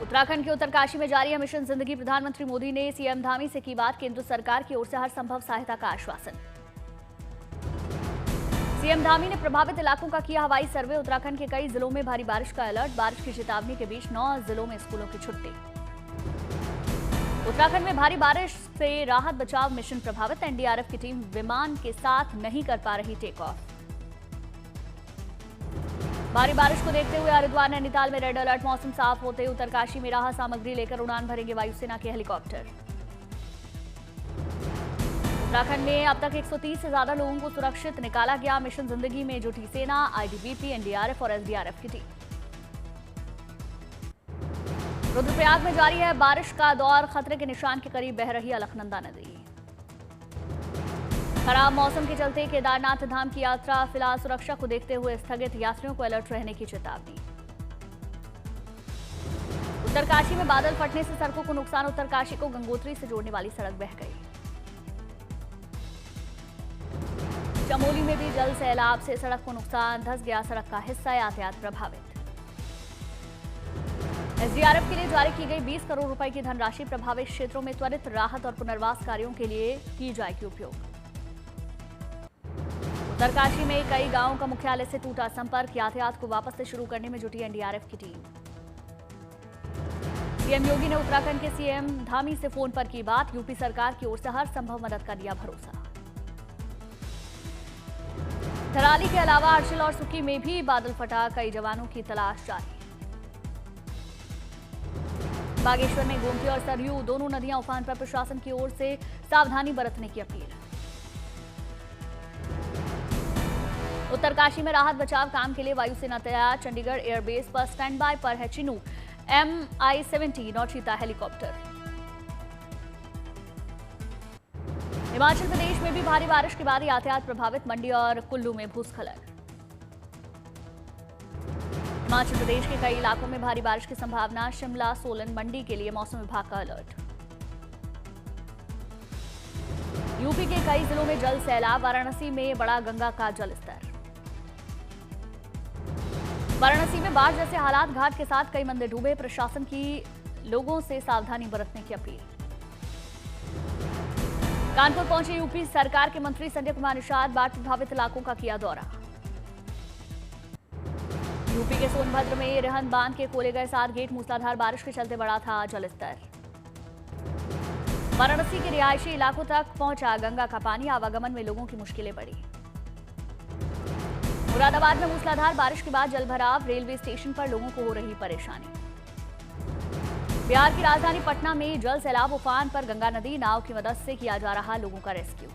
उत्तराखंड के उत्तरकाशी में जारी है मिशन जिंदगी। प्रधानमंत्री मोदी ने सीएम धामी से की बात, केंद्र सरकार की ओर से हर संभव सहायता का आश्वासन। सीएम धामी ने प्रभावित इलाकों का किया हवाई सर्वे। उत्तराखंड के कई जिलों में भारी बारिश का अलर्ट, बारिश की चेतावनी के बीच 9 जिलों में स्कूलों की छुट्टी। उत्तराखंड में भारी बारिश से राहत बचाव मिशन प्रभावित, एनडीआरएफ की टीम विमान के साथ नहीं कर पा रही टेक ऑफ। भारी बारिश को देखते हुए हरिद्वार नैनीताल में रेड अलर्ट, मौसम साफ होते उत्तरकाशी में राहत सामग्री लेकर उड़ान भरेंगे वायुसेना के हेलीकॉप्टर। उत्तराखंड में अब तक 130 से ज्यादा लोगों को सुरक्षित निकाला गया। मिशन जिंदगी में जुटी सेना, आईटीबीपी, एनडीआरएफ और एसडीआरएफ की टीम। रुद्रप्रयाग में जारी है बारिश का दौर, खतरे के निशान के करीब बह रही अलकनंदा नदी। खराब मौसम के चलते केदारनाथ धाम की यात्रा फिलहाल सुरक्षा को देखते हुए स्थगित, यात्रियों को अलर्ट रहने की चेतावनी। उत्तरकाशी में बादल फटने से सड़कों को नुकसान, उत्तरकाशी को गंगोत्री से जोड़ने वाली सड़क बह गई। चमोली में भी जल सैलाब से सड़क को नुकसान, धंस गया सड़क का हिस्सा, यातायात प्रभावित। एसडीआरएफ के लिए जारी की गई 20 करोड़ रुपए की धनराशि, प्रभावित क्षेत्रों में त्वरित राहत और पुनर्वास कार्यों के लिए की जाएगी उपयोग। उत्तरकाशी में कई गांवों का मुख्यालय से टूटा संपर्क, यातायात को वापस से शुरू करने में जुटी एनडीआरएफ की टीम। सीएम योगी ने उत्तराखंड के सीएम धामी से फोन पर की बात, यूपी सरकार की ओर से हर संभव मदद का दिया भरोसा। थराली के अलावा अर्चिल और सुकी में भी बादल फटा, कई जवानों की तलाश जारी। बागेश्वर में गोमती और सरयू दोनों नदियां उफान पर, प्रशासन की ओर से सावधानी बरतने की अपील। उत्तरकाशी में राहत बचाव काम के लिए वायुसेना तैयार, चंडीगढ़ एयरबेस पर स्टैंड बाय पर है चिनूक MI-17 और चीता हेलीकॉप्टर। हिमाचल प्रदेश में भी भारी बारिश के बाद यातायात प्रभावित, मंडी और कुल्लू में भूस्खलन। हिमाचल प्रदेश के कई इलाकों में भारी बारिश की संभावना, शिमला, सोलन, मंडी के लिए मौसम विभाग का अलर्ट। यूपी के कई जिलों में जल सैलाब, वाराणसी में बढ़ा गंगा का जलस्तर। वाराणसी में बाढ़ जैसे हालात, घाट के साथ कई मंदिर डूबे, प्रशासन की लोगों से सावधानी बरतने की अपील। कानपुर पहुंचे यूपी सरकार के मंत्री संजय कुमार निषाद, बाढ़ प्रभावित इलाकों का किया दौरा। यूपी के सोनभद्र में रेहन बांध के खोले गए 7 गेट, मूसलाधार बारिश के चलते बढ़ा था जलस्तर। वाराणसी के रिहायशी इलाकों तक पहुंचा गंगा का पानी, आवागमन में लोगों की मुश्किलें बढ़ी। मुरादाबाद में मूसलाधार बारिश के बाद जलभराव, रेलवे स्टेशन पर लोगों को हो रही परेशानी। बिहार की राजधानी पटना में जल सैलाब, उफान पर गंगा नदी, नाव की मदद से किया जा रहा लोगों का रेस्क्यू।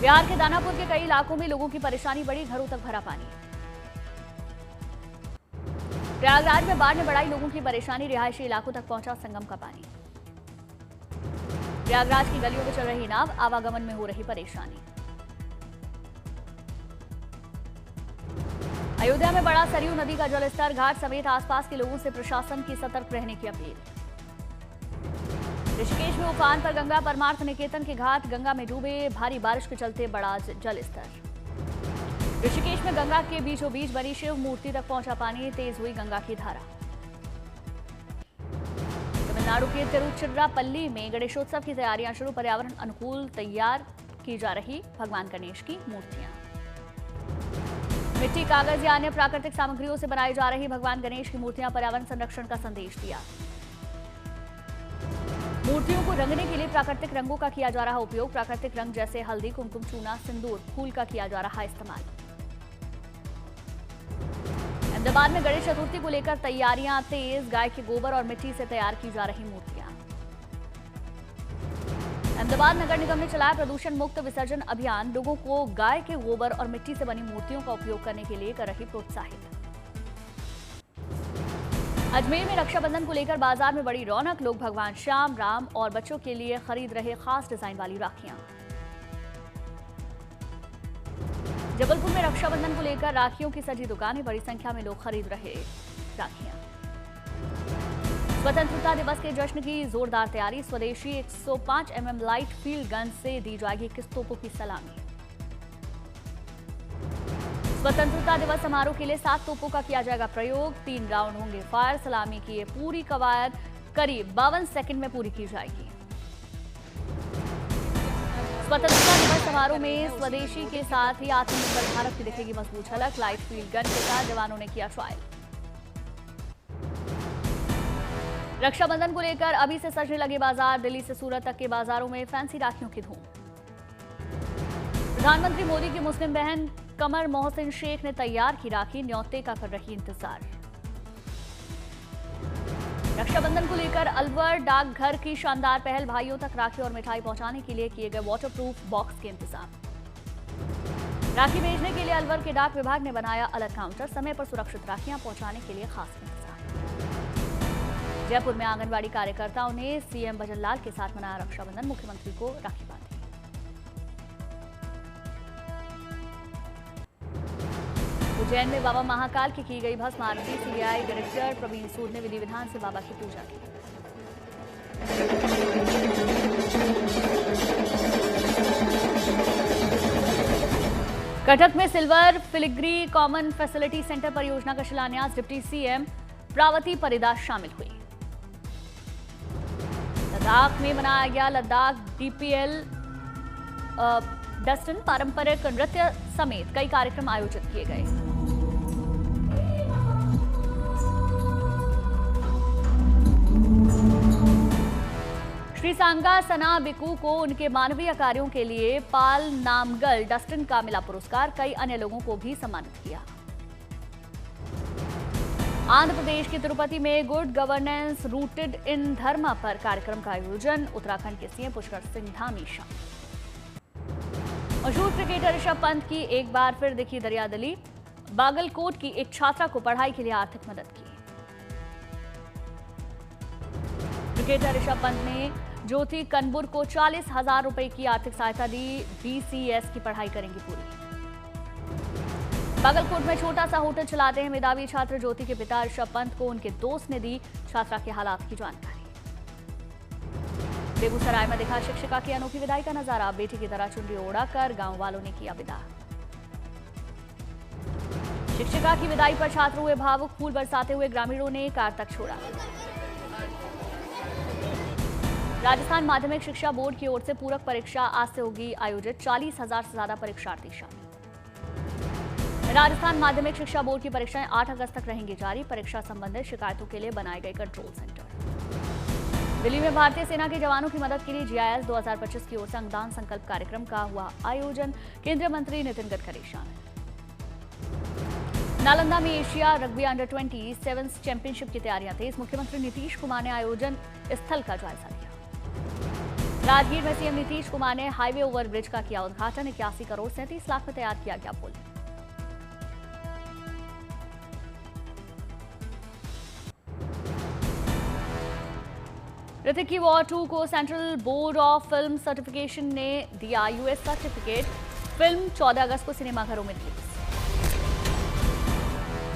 बिहार के दानापुर के कई इलाकों में लोगों की परेशानी बढ़ी, घरों तक भरा पानी। प्रयागराज में बाढ़ ने बढ़ाई लोगों की परेशानी, रिहायशी इलाकों तक पहुंचा संगम का पानी। प्रयागराज की गलियों में चल रही नाव, आवागमन में हो रही परेशानी। अयोध्या में बढ़ा सरयू नदी का जलस्तर, घाट समेत आसपास के लोगों से प्रशासन की सतर्क रहने की अपील। ऋषिकेश में उफान पर गंगा, परमार्थ निकेतन के घाट गंगा में डूबे, भारी बारिश के चलते बढ़ा जलस्तर। ऋषिकेश में गंगा के बीचों बीच बनी शिव मूर्ति तक पहुंचा पानी, तेज हुई गंगा की धारा। तमिलनाडु के तिरुचिरापल्ली में गणेशोत्सव की तैयारियां शुरू, पर्यावरण अनुकूल तैयार की जा रही भगवान गणेश की मूर्तियां। मिट्टी, कागज या अन्य प्राकृतिक सामग्रियों से बनाई जा रही भगवान गणेश की मूर्तियां पर्यावरण संरक्षण का संदेश दिया। मूर्तियों को रंगने के लिए प्राकृतिक रंगों का किया जा रहा उपयोग, प्राकृतिक रंग जैसे हल्दी, कुमकुम, चूना, सिंदूर, फूल का किया जा रहा इस्तेमाल। अहमदाबाद में गणेश चतुर्थी को लेकर तैयारियां तेज, गाय के गोबर और मिट्टी से तैयार की जा रही मूर्तियां। अहमदाबाद नगर निगम ने चलाया प्रदूषण मुक्त विसर्जन अभियान, लोगों को गाय के गोबर और मिट्टी से बनी मूर्तियों का उपयोग करने के लिए कर रही प्रोत्साहित। अजमेर में रक्षाबंधन को लेकर बाजार में बड़ी रौनक, लोग भगवान श्याम, राम और बच्चों के लिए खरीद रहे खास डिजाइन वाली राखियां। जबलपुर में रक्षाबंधन को लेकर राखियों की सजी दुकानें, बड़ी संख्या में लोग खरीद रहे राखियां। स्वतंत्रता दिवस के जश्न की जोरदार तैयारी, स्वदेशी 105 mm लाइट फील्ड गन से दी जाएगी 21 तोपों की सलामी। स्वतंत्रता दिवस समारोह के लिए 7 तोपों का किया जाएगा प्रयोग। 3 राउंड होंगे फायर। सलामी की ये पूरी कवायद करीब 52 सेकंड में पूरी की जाएगी। स्वतंत्रता दिवस समारोह में स्वदेशी के साथ ही आत्मनिर्भर भारत की दिखेगी मजबूत झलक। लाइट फील्ड गन के साथ जवानों ने किया ट्रायल। रक्षाबंधन को लेकर अभी से सजने लगे बाजार। दिल्ली से सूरत तक के बाजारों में फैंसी राखियों की धूम। प्रधानमंत्री मोदी की मुस्लिम बहन कमर मोहसिन शेख ने तैयार की राखी। न्योते का कर रही इंतजार। रक्षाबंधन को लेकर अलवर डाकघर की शानदार पहल। भाइयों तक राखी और मिठाई पहुंचाने के लिए किए गए वाटरप्रूफ बॉक्स के इंतजाम। राखी भेजने के लिए अलवर के डाक विभाग ने बनाया अलग काउंटर। समय पर सुरक्षित राखियां पहुंचाने के लिए खास इंतजाम। जयपुर में आंगनबाड़ी कार्यकर्ताओं ने सीएम भजन लाल के साथ मनाया रक्षाबंधन। मुख्यमंत्री को राखी बांधी। उज्जैन में बाबा महाकाल की गई भस्म आरती। सीबीआई डायरेक्टर प्रवीण सूद ने विधि विधान से बाबा की पूजा की। कटक में silver filigree common facility centre परियोजना का शिलान्यास। डिप्टी सीएम प्रावती परिदास शामिल हुई। लद्दाख में मनाया गया लद्दाख डीपीएल डस्टन। पारंपरिक नृत्य समेत कई कार्यक्रम आयोजित किए गए। श्री सांगा सना बिकू को उनके मानवीय कार्यों के लिए पाल नामगल डस्टन का मिला पुरस्कार। कई अन्य लोगों को भी सम्मानित किया। आंध्र प्रदेश के तिरुपति में गुड गवर्नेंस रूटेड इन धर्म पर कार्यक्रम का आयोजन। उत्तराखंड के सीएम पुष्कर सिंह धामी शामिल। मशहूर क्रिकेटर ऋषभ पंत की एक बार फिर दिखी दरियादिली। बागलकोट की एक छात्रा को पढ़ाई के लिए आर्थिक मदद की। क्रिकेटर ऋषभ पंत ने ज्योति कनबुर को 40,000 रुपए की आर्थिक सहायता दी। बीसीएस की पढ़ाई करेंगी पूरी। बागलकोट में छोटा सा होटल चलाते हैं मेधावी छात्र। ज्योति के पिता ऋषभ पंत को उनके दोस्त ने दी छात्रा के हालात की जानकारी। बेगूसराय में दिखा शिक्षिका की अनोखी विदाई का नजारा। बेटी की तरह चुनरी ओढ़ाकर गांव वालों ने किया विदा। शिक्षिका की विदाई पर छात्र हुए भावुक। फूल बरसाते हुए ग्रामीणों ने कार तक छोड़ा। राजस्थान माध्यमिक शिक्षा बोर्ड की ओर से पूरक परीक्षा आज से होगी आयोजित। 40,000 से ज्यादा परीक्षार्थी शामिल। राजस्थान माध्यमिक शिक्षा बोर्ड की परीक्षाएं 8 अगस्त तक रहेंगी जारी। परीक्षा संबंधित शिकायतों के लिए बनाए गए कंट्रोल सेंटर। दिल्ली में भारतीय सेना के जवानों की मदद के लिए जीआईएस 2025 की ओर से अंगदान संकल्प कार्यक्रम का हुआ आयोजन। केंद्रीय मंत्री नितिन गडकरी शामिल। नालंदा में Asia rugby under 20 sevens championship की तैयारियां तेज। मुख्यमंत्री नीतीश कुमार ने आयोजन स्थल का जायजा लिया। राजगीर में सीएम नीतीश कुमार ने हाईवे ओवरब्रिज का किया उद्घाटन। 81 करोड़ 37 लाख में तैयार किया गया पुल। ऋतिक की वॉर 2 को central board of film certification ने दिया यूएस सर्टिफिकेट। फिल्म 14 अगस्त को सिनेमाघरों में रिलीज।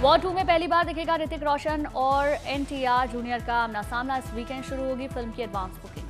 वॉर 2 में पहली बार दिखेगा ऋतिक रोशन और एनटीआर जूनियर का आमना सामना। इस वीकेंड शुरू होगी फिल्म की एडवांस बुकिंग।